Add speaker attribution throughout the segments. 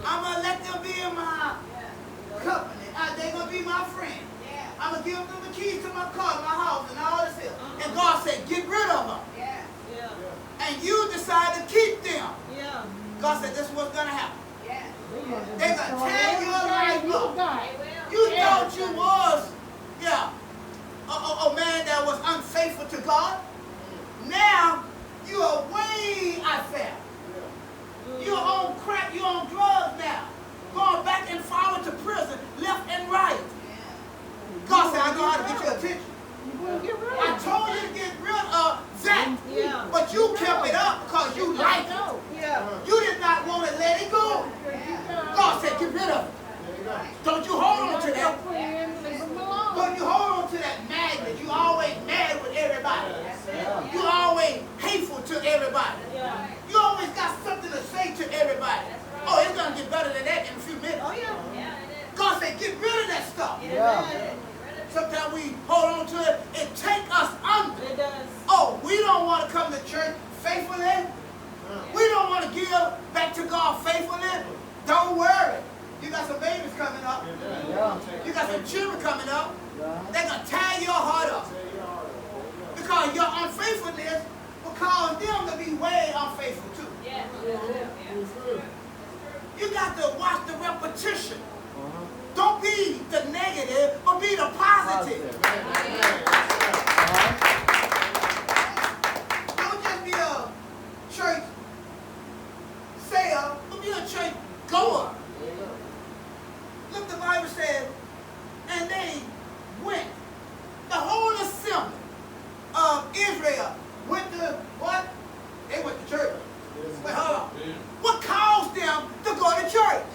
Speaker 1: I'm going to let them be in my company. They're going to be my friend. I'm going to give them the keys to my car, my house, and all this here. And God said, get rid of them. And you decide to keep them. God said, this is what's going to happen. They're going to tear your life up. You thought you was, a man that was unfaithful to God. Now, you are way out there. You're on crack, you're on drugs now. Going back and forward to prison, left and right. God said, I know how to get your attention. I told you to get rid of that, but you kept it up because you liked it. You did not want to let it go. God said, get rid of it. Don't you hold on to that. Don't you hold on to that magnet. You always mad with everybody. You always hateful to everybody. You always got something to say to everybody. Oh, it's going to get better than that in a few minutes. God said, get rid of that stuff. Sometimes we hold on to it and take us under. Oh, we don't want to come to church faithfully. We don't want to give back to God faithfully. Don't worry. You got some babies coming up. You got some children coming up. They're going to tear your heart up. Because your unfaithfulness will cause them to be way unfaithful too. You got to watch the repetition. Don't be the negative, but be the positive. Don't just be a church sayer, but be a church goer. Look, the Bible says, and they went. The whole assembly of Israel went to what? They went to church. Wait, hold on. What caused them to go to church?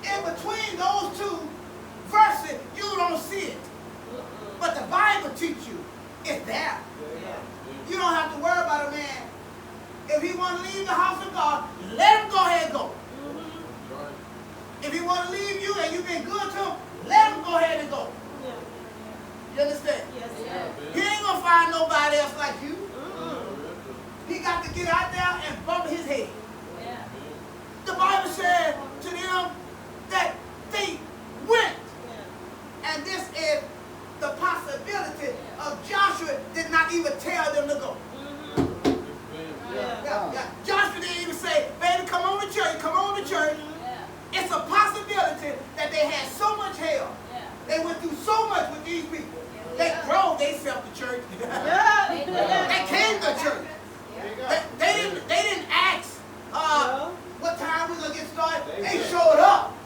Speaker 1: In between those two verses, you don't see it. But the Bible teaches you it's there. You don't have to worry about a man. If he want to leave the house of God, let him go ahead and go. If he want to leave you and you've been good to him, let him go ahead and go. You understand? He ain't going to find nobody else like you. He got to get out there and bump his head. The Bible said to them that they went. And this is the possibility of Joshua did not even tell them to go. Joshua didn't even say, baby, come on to church, come on to church. It's a possibility that they had so much hell. They went through so much with these people. They drove themselves to church. They came to church. They didn't ask what time we're going to get started. They showed up.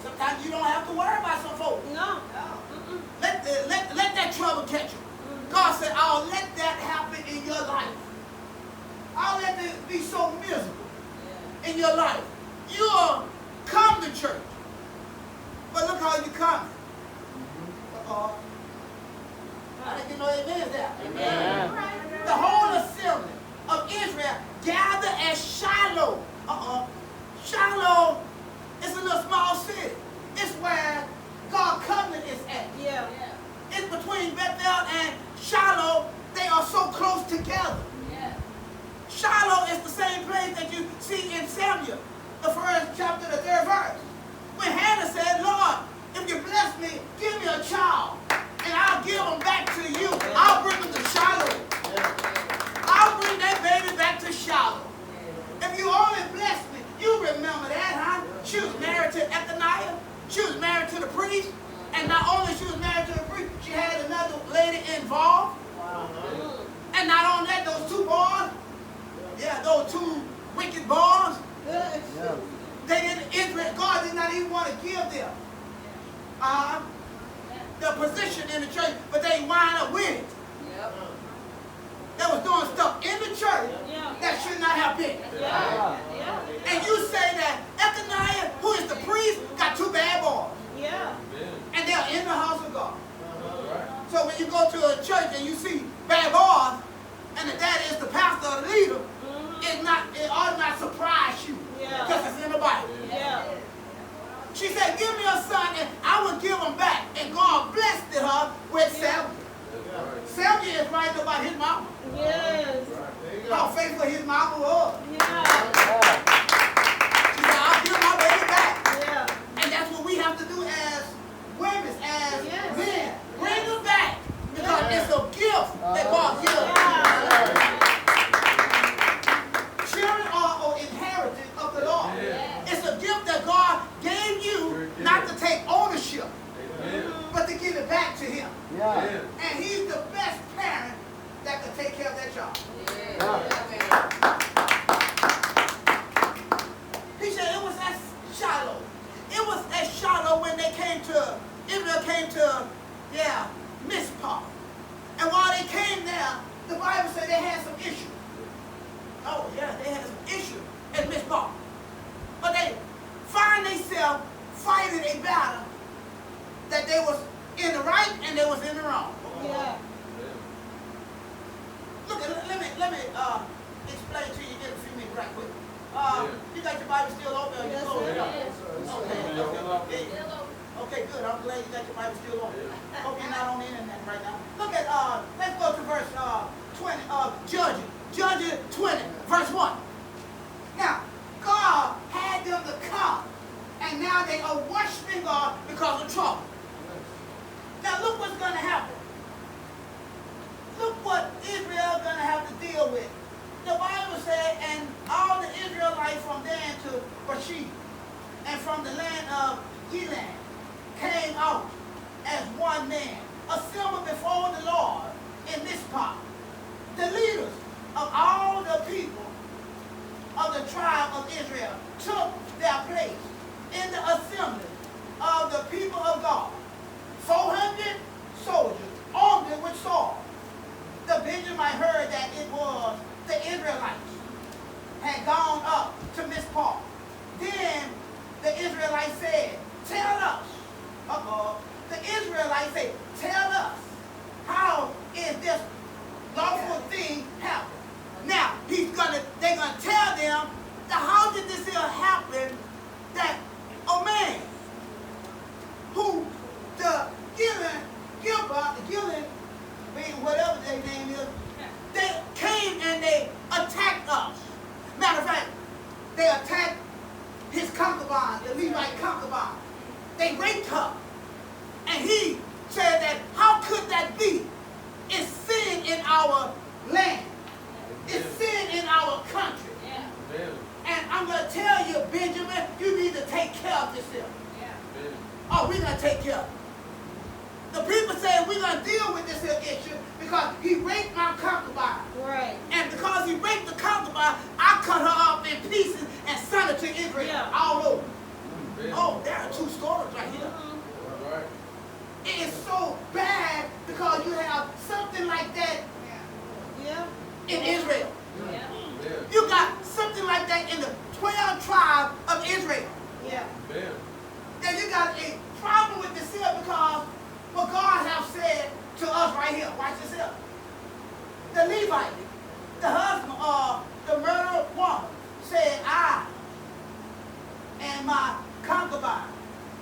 Speaker 1: Sometimes you don't have to worry about some folks. Let that trouble catch you. God said, I'll let that happen in your life. I'll let it be so miserable in your life. You'll come to church. But look how you come. I think you know amen is that. Amen. The whole assembly of Israel gathered at Shiloh. Shiloh is a little small city. It's where God's covenant is at. It's between Bethel and Shiloh. They are so close together. Shiloh is the same place that you see in Samuel, the first chapter, the 3rd verse. When Hannah said, Lord, if you bless me, give me a child, and I'll give them back to you. I'll bring them to Shiloh. I'll bring that baby back to Shiloh. If you only bless me, you remember that, huh? She was married to Ethaniah. She was married to the priest. And not only she was married to the priest, she had another lady involved. And not only that, those two boys, those two wicked boys, they didn't, Israel, God did not even want to give them the position in the church, but they wind up with it. They was doing stuff in the church that should not have been. And you say that Ethaniah, who is the priest, got two bad boys. And they're in the house of God. So when you go to a church and you see bad boys, and the daddy is the pastor or the leader, it ought not surprise you. Because it's in the Bible. She said, give me a son and I will give him back. And God blessed her with Samuel. Samuel is writing about his mama. How faithful his mama was. gift that God gives. Children are an inheritance of the Lord. It's a gift that God gave you not to take ownership, but to give it back to Him. And He's the best parent that can take care of that child. He said it was at Shiloh. It was at Shiloh when they came to, Israel came to, Mizpah. And while they came there, the Bible said they had some issue. Oh yeah, they had some issue at Mizpah. But they find themselves fighting a battle that they was in the right and they was in the wrong. Look, let me explain to you in a few minutes right quick. You got your Bible still open or you closed it up? Okay, good. I'm glad you got your Bible still open. Hope you're not on the internet right now. Look at, let's go to verse 20, Judges 20, verse 1. Now, God had them to come, and now they are worshiping God because of trouble. Now, look what's going to happen. Look what Israel is going to have to deal with. The Bible said, and all the Israelites from Dan to Beersheba, and from the land of Elam, came out as one man, assembled before the Lord in this part. The leaders of all the people of the tribe of Israel took their place in the assembly of the people of God. 400 soldiers armed with swords. The Benjamin heard that it was the Israelites had gone up to Mizpah. Then the Israelites said, tell us. The Israelites said, tell us, how is this lawful thing happen? Now, they're going to tell them, how did this happen that a man who the Gillen, whatever their name is, they came and they attacked us. Matter of fact, they attacked his concubine, the Levite concubine. They raped her. And he said that, how could that be? It's sin in our land. It's sin in our country. And I'm going to tell you, Benjamin, you need to take care of yourself. Oh, we're going to take care of it. The people say we're going to deal with this issue because he raped my concubine. Right. And because he raped the concubine, I cut her up in pieces and sent her to Israel all over. Oh, there are two stories right here. Right. It is so bad because you have something like that in Israel. You got something like that in the 12 tribes of Israel. Then you got a problem with this here because what God has said to us right here. Watch this here. The Levite, the husband of the murdered woman, said, I and my concubine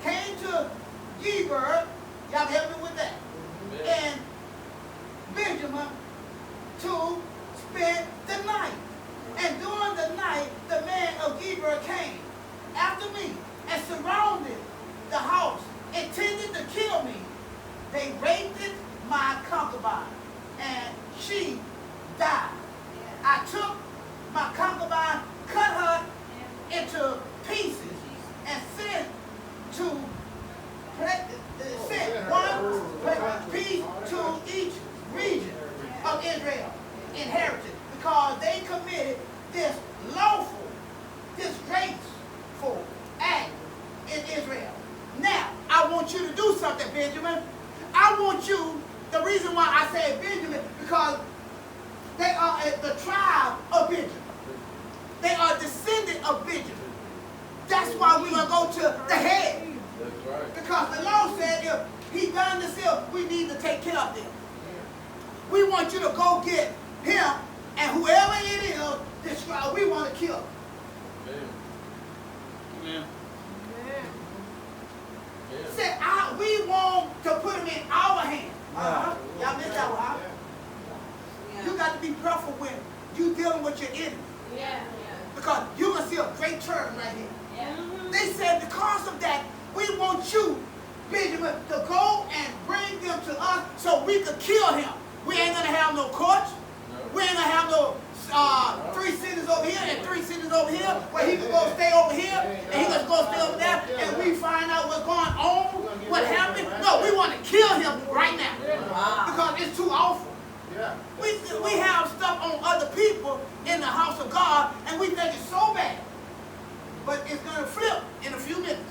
Speaker 1: came to Geber, y'all help me with that, and Benjamin to spend the night. And during the night, the man of Geber came after me and surrounded the house, intended to kill me. They raped my concubine, and she died. I took my concubine, cut her into pieces, and sent one piece to each region of Israel, inherited, because they committed this lawful, disgraceful act in Israel. Now, I want you to do something, Benjamin. I want you, the reason why I say Benjamin, because they are the tribe of Benjamin. They are descendant of Benjamin. That's why we're going to go to the head. That's right. Because the law said if he done this here, we need to take care of them. We want you to go get him, and whoever it is, this tribe, we want to kill him. Amen. Said, we want to put him in our hands. Y'all missed that one, huh? You got to be careful when you dealing with your enemy. Because you're going to see a great turn right here. They said because of that, we want you, Benjamin, to go and bring them to us so we could kill him. We ain't going to have no courts. We ain't going to have no 3 cities over here and 3 cities over here where he can go stay over here and he can go stay over there and we find out what's going on, what happened. No, we want to kill him right now because it's too awful. We have stuff on other people in the house of God and we think it's so bad. But it's going to flip in a few minutes.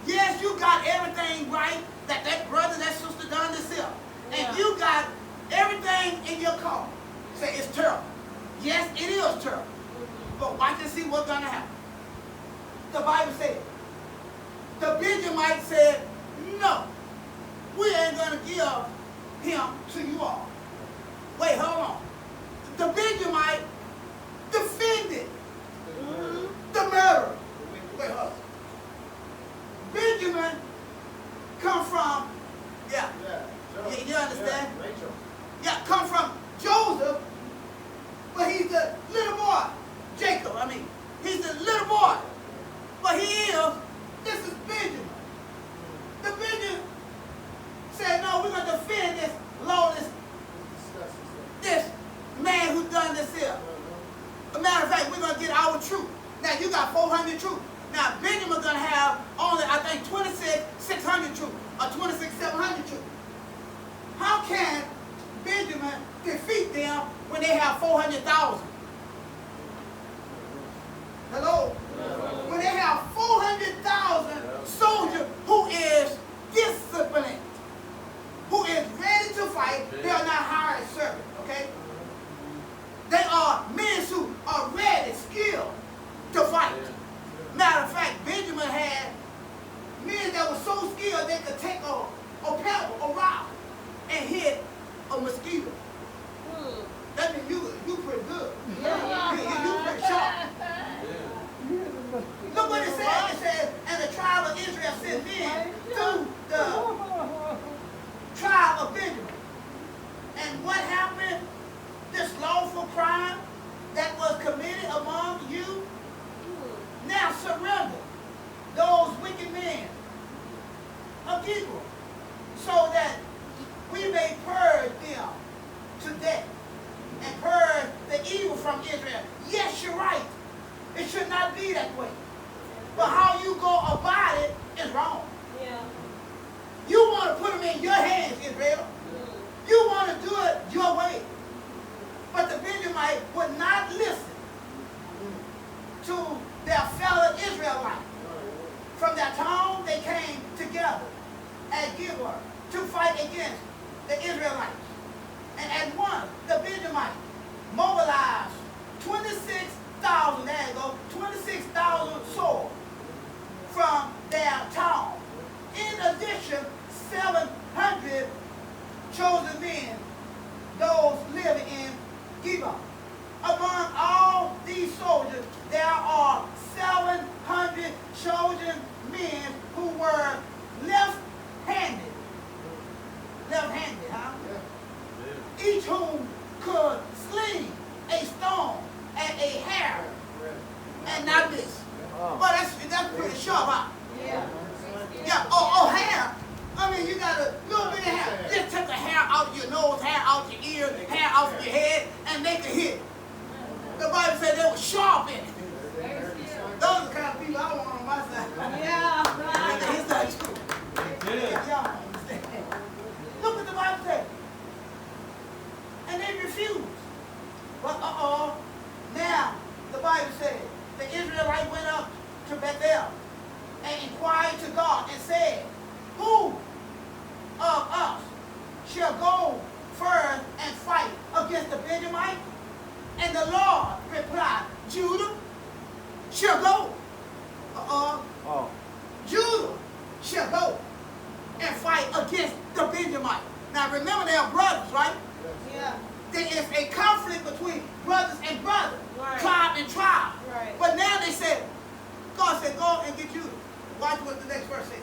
Speaker 1: Yes, you got everything right that brother, that sister done this here. And you got everything in your car. Say it's terrible. Yes, it is terrible. But watch and see what's going to happen. The Bible said, the Benjamite said, no, we ain't going to give him to you all. Wait, hold on. The Benjamite defended the murderer. Wait, hold on. Benjamin come from, you understand? Yeah, come from Joseph, but he's the little boy. Jacob, he's the little boy. But this is Benjamin. The Benjamin said, no, we're going to defend this lawless, this man who done this here. As a matter of fact, we're going to get our troop. Now, you got 400 troops. Now, Benjamin's going to have only, I think, 26,600 troops or 26,700 troops. How can Benjamin defeat them when they have 400,000? Hello? When they have 400,000 soldiers who is disciplined, who is ready to fight, they are not hired servants, okay? They are men who are ready, skilled to fight. Matter of fact, Benjamin had men that were so skilled they could take a pebble, a rock, and hit a mosquito. That means you pretty good. You pretty sharp. Look what it says. It says, and the tribe of Israel sent men to the tribe of Benjamin. And what happened? This lawful crime that was committed among you, now surrender those wicked men of Gilgal, so that we may purge them to death and purge the evil from Israel. Yes, you're right. It should not be that way. But how you go about it is wrong. You want to put them in your hands, Israel. You want to do it your way. But the Benjamite would not listen to their fellow Israelites. From that town, they came together at Gilgal to fight against the Israelites. And at once, the Benjamites mobilized 26,000, there you go, 26,000 swords from their town. In addition, 700 chosen men, those living in Gibeah. Among all these soldiers, there are 700 chosen men who were left-handed. Left-handed, huh? Yeah. Each whom could sling a stone and a hair, and not this. But that's pretty sharp, huh? Yeah. Yeah. Oh, hair. You got a little bit of hair. Just take the hair out of your nose, hair out your ear, hair out of your head, and make a hit. The Bible said they were sharp in it. Those are the kind of people I want on my side. Yeah, right. His side too. Y'all understand. Look what the Bible said. And they refused. But now the Bible said the Israelites went up to Bethel and inquired to God and said, who of us shall go first and fight against the Benjamites? And the Lord replied, Judah shall go. Judah shall go and fight against the Benjamites. Now remember, they are brothers, right? Yeah. There is a conflict between brothers and brothers, right. Tribe and tribe. Right. But now they said, God said, go and get Judah. Watch what the next verse says.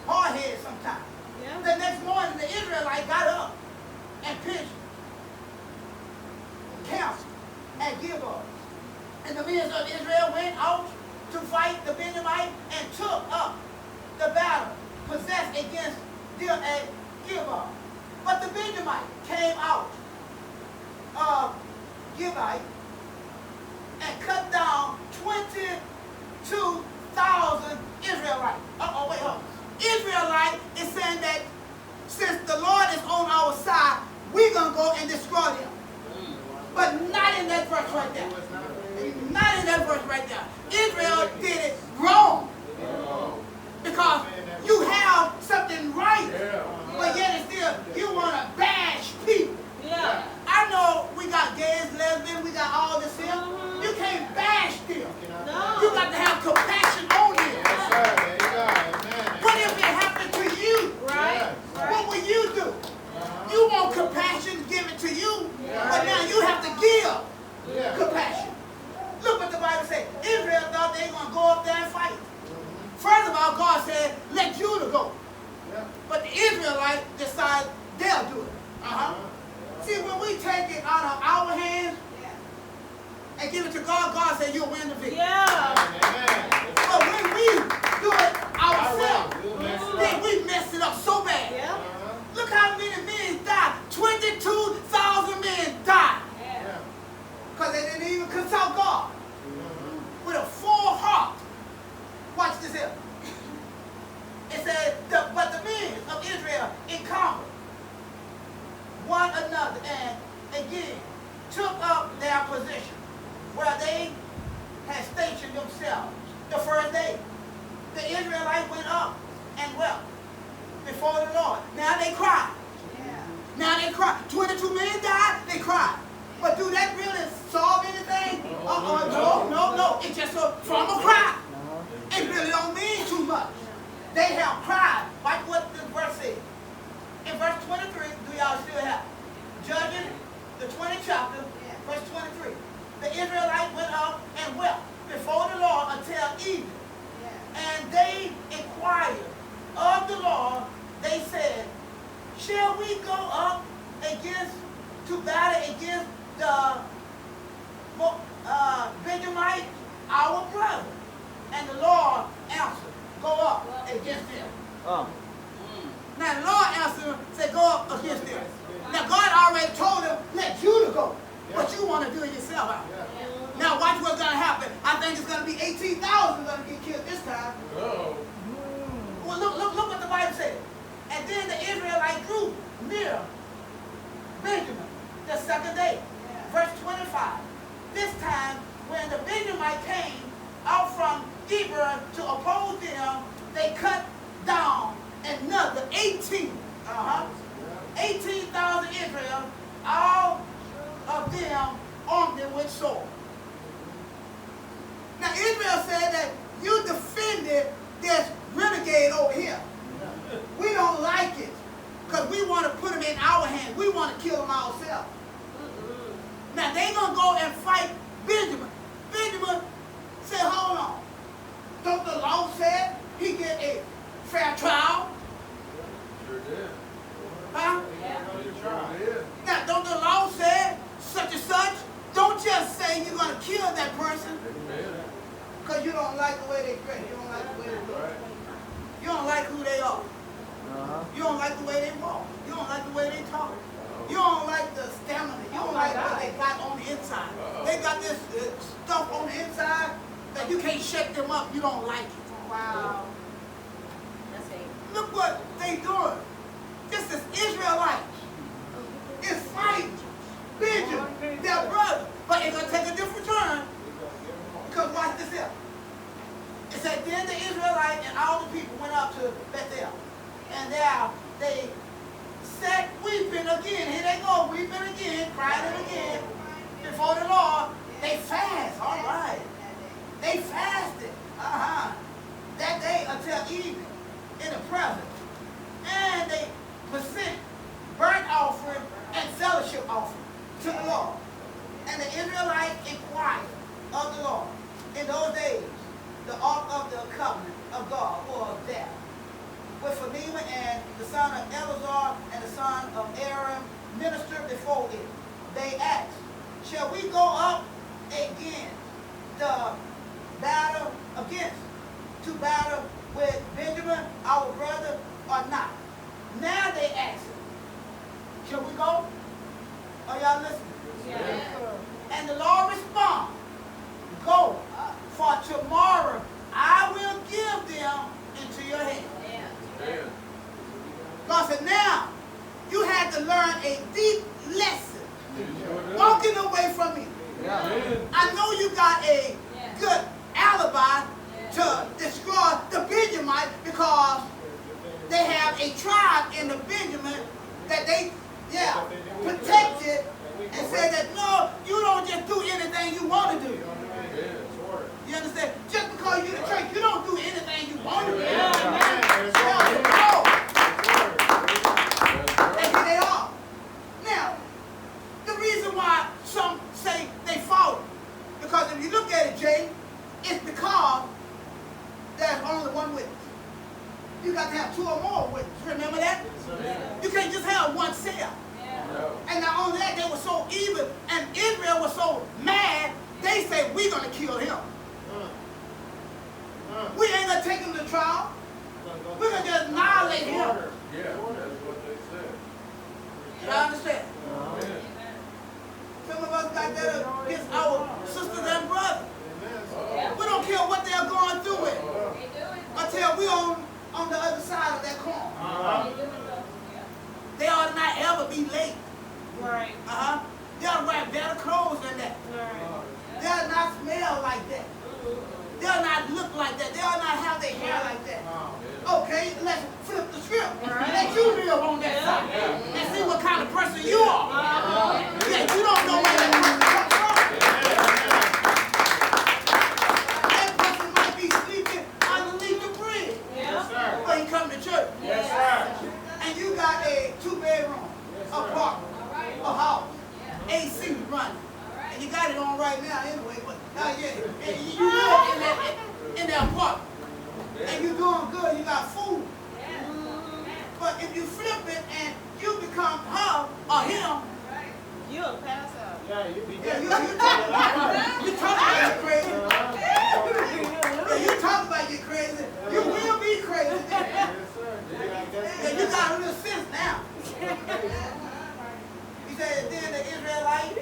Speaker 1: Hard-headed sometimes. Yeah. The next morning, the Israelites got up and pitched camp at Gilgal. And the men of Israel went out to fight the Benjamites and took up the battle, possessed against them at Gilgal. But the Benjamite came out of Gibeah and cut down 22,000 Israelites. Wait, hold on. Israelite is saying that since the Lord is on our side, we're going to go and destroy them. But not in that verse right there. Not in that verse right there. Israel did it wrong. Because you have something right, but yet it's still, you want to bash people. Yeah. I know we got gays, lesbians, we got all this here. You can't bash them. No. You got to have compassion on them. Yes, sir. There you go. What if it happened to you? Right. What will you do? You want compassion, give it to you, but now you have to give compassion. Look what the Bible says. Israel thought they were going to go up there and fight. First of all, God said, let Judah go. But the Israelites decide they'll do it. See, when we take it out of our hands and give it to God, God said you'll win the victory. But when we do it ourselves, then we mess it up so bad. Look how many men died. 22,000 men died. Because they didn't even consult God. With a full heart. Watch this here. It said, but the men of Israel encountered one another and again took up their position where they had stationed themselves. The first day, the Israelites went up and wept before the Lord. Now they cry. Now they cry. 22 men died, they cried. But do that really solve anything? No. It's just from a cry. It really don't mean too much. They have cried. Like what this verse says. In verse 23, do y'all still have it? Judges, the 20th chapter, verse 23. The Israelites went up and wept before the Lord until evening. And they inquired of the Lord. They said, shall we go up to battle against the Benjamite, our brother? And the Lord answered, go up against them. Now the Lord answered him, said, go up against them. Now God already told him, let Judah go. But you want to do it yourself out. Now watch what's going to happen. I think it's going to be 18,000 going to get killed this time. Well, look what the Bible says. And then the Israelites drew near Benjamin the second day. Verse 25. This time when the Benjamite came out from Gibeah to oppose them, they cut down another 18,000 Israel, all of them armed with sword. Now Israel said that you defended this renegade over here. We don't like it because we want to put him in our hands. We want to kill him ourselves. Now they're going to go and fight Benjamin. Benjamin said, hold on. Don't the law say he get a fair trial?
Speaker 2: Sure did.
Speaker 1: Huh?
Speaker 2: Yeah.
Speaker 1: Now, don't the law say such and such? Don't just say you're going to kill that person because you don't like the way they dress. You don't like the way they look. You don't like who they are. You don't like the way they walk. You don't like the way they talk. You don't like the stamina. You don't like what they got on the inside. They got this stuff on the inside that you can't shake them up. You don't like it.
Speaker 3: Wow. That's it.
Speaker 1: Look what they doing. This is Israelites. It's fighting Benjamin, their brother. But it's going to take a different turn. Because watch this here. It said, then the Israelites and all the people went up to Bethel. And there they sat weeping again. Here they go, weeping again, crying again before the Lord. They fast, all right. They fasted, that day until evening in the presence. And they present burnt offering and fellowship offering to the Lord. And the Israelites inquired of the Lord. In those days, the ark of the covenant of God was there, with Phinehas and the son of Eleazar and the son of Aaron ministered before it. They asked, shall we go up against to battle with Benjamin, our brother, or not? Now they ask him, Shall we go? Are y'all listening?
Speaker 3: Yeah.
Speaker 1: And the Lord responded, go, for tomorrow I will give them into your hand.
Speaker 2: Amen.
Speaker 1: God said, now you had to learn a deep lesson
Speaker 2: You sure did.
Speaker 1: walking away from me.
Speaker 2: Amen.
Speaker 1: I know you got a good alibi to destroy the Benjamite because they have a tribe in the Benjamin that they, protected and said that, no, you don't just do anything you want to do.
Speaker 2: Amen.
Speaker 1: You understand? Just because you're the church, you don't do anything you want to do.
Speaker 2: That's
Speaker 1: And here they are. Now, the reason why some say they fought, because if you look at it, Jay, it's because there's only one witness. You got to have two or more witnesses. Remember that? You can't just have one cell.
Speaker 2: No.
Speaker 1: And not only that, they were so evil, and Israel was so mad, they said, we're going to kill him. We ain't going to take him to trial. We're going to just annihilate him.
Speaker 2: Yeah, that's what they said.
Speaker 1: You understand?
Speaker 2: Amen.
Speaker 1: Some of us got that against our sisters and brothers.
Speaker 2: Uh-oh.
Speaker 1: We don't care what they're going through with
Speaker 2: Uh-oh.
Speaker 1: until we on the other side of that coin. They ought to not ever be late.
Speaker 3: Right.
Speaker 1: They ought to wear better clothes than that.
Speaker 3: Right.
Speaker 1: They ought to not smell like that. They ought not look like that. They ought not have their hair like that. Okay, let's flip the script. Let you live on that side and see what kind of person you are. Yeah, you don't know where that person comes from. That person might be sleeping underneath the bridge. But he come to church.
Speaker 2: Yes, sir.
Speaker 1: And you got a 2-bedroom apartment, a house, AC running. And you got it on right now anyway, but and you live in that apartment. And you're doing good, you got food. But if you flip it and you become her or him,
Speaker 3: You'll pass out.
Speaker 1: you talk about you crazy. You talk about you crazy. You will be crazy. And you got a little sense now. He said then the Israelites,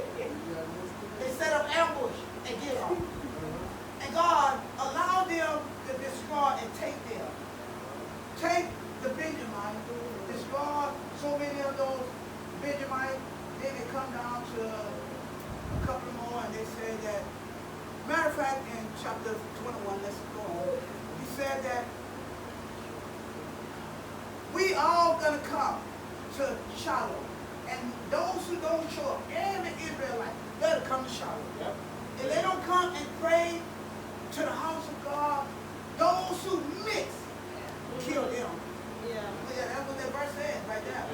Speaker 1: they set up ambush and get them. And God allowed them to destroy and take them. Take the Benjamites, destroy so many of those Benjamites. Then they come down to a couple more and they say that, matter of fact, in chapter 21, let's go on. He said that we all gonna come to Shiloh. And those who don't show up, every Israelite, they'll come to Shiloh. If they don't come and pray to the house of God, those who mix, kill them.
Speaker 3: Yeah.
Speaker 1: Yeah, that's what that verse says right there.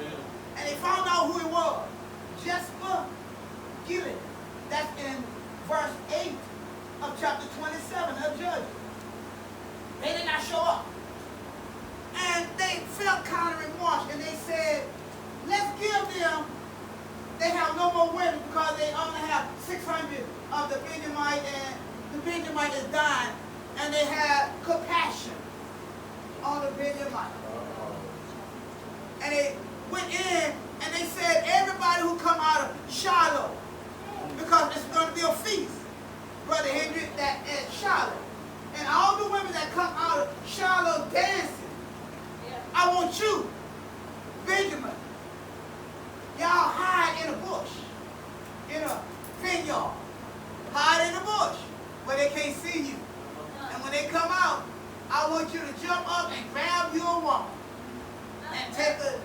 Speaker 1: And they found out who it was. Jesper Gilead. That's in verse 8 of chapter 27 of Judges. They did not show up. And they felt kind of remorse and they said, let's give them, they have no more women because they only have 600 of the Benjamite and the Benjamite is dying and they had compassion on the Benjamite. And they went in and they said everybody who come out of Shiloh, because it's going to be a feast, Brother Hendrick, that at Shiloh. And all the women that come out of Shiloh dancing, I want you, Benjamin, y'all hide in a bush, in a vineyard. Hide in the bush where they can't see you. And when they come out, I want you to jump up and grab your woman and take her